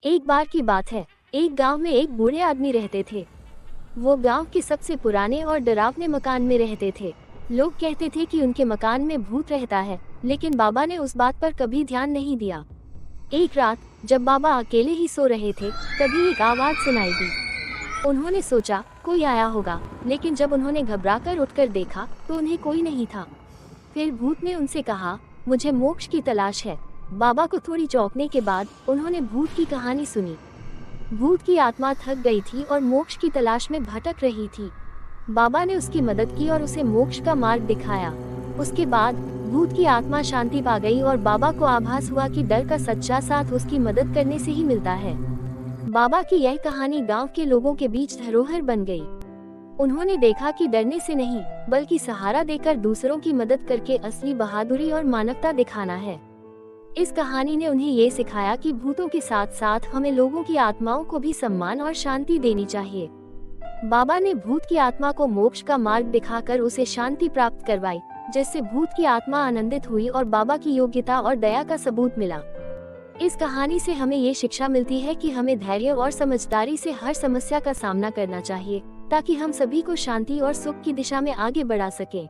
एक बार की बात है। एक गांव में एक बूढ़े आदमी रहते थे। वो गांव के सबसे पुराने और डरावने मकान में रहते थे। लोग कहते थे कि उनके मकान में भूत रहता है, लेकिन बाबा ने उस बात पर कभी ध्यान नहीं दिया। एक रात जब बाबा अकेले ही सो रहे थे, तभी एक आवाज सुनाई दी। उन्होंने सोचा कोई आया होगा, लेकिन जब उन्होंने घबराकर उठकर देखा तो उन्हें कोई नहीं था। फिर भूत ने उनसे कहा, मुझे मोक्ष की तलाश है। बाबा को थोड़ी चौंकने के बाद उन्होंने भूत की कहानी सुनी। भूत की आत्मा थक गई थी और मोक्ष की तलाश में भटक रही थी। बाबा ने उसकी मदद की और उसे मोक्ष का मार्ग दिखाया। उसके बाद भूत की आत्मा शांति पा गई और बाबा को आभास हुआ कि डर का सच्चा साथ उसकी मदद करने से ही मिलता है। बाबा की यह कहानी गांव के लोगों के बीच धरोहर बन गई। उन्होंने देखा कि डरने से नहीं, बल्कि सहारा देकर दूसरों की मदद करके असली बहादुरी और मानवता दिखाना है। इस कहानी ने उन्हें ये सिखाया कि भूतों के साथ साथ हमें लोगों की आत्माओं को भी सम्मान और शांति देनी चाहिए। बाबा ने भूत की आत्मा को मोक्ष का मार्ग दिखाकर उसे शांति प्राप्त करवाई, जिससे भूत की आत्मा आनंदित हुई और बाबा की योग्यता और दया का सबूत मिला। इस कहानी से हमें ये शिक्षा मिलती है कि हमें धैर्य और समझदारी से हर समस्या का सामना करना चाहिए, ताकि हम सभी को शांति और सुख की दिशा में आगे बढ़ा सकें।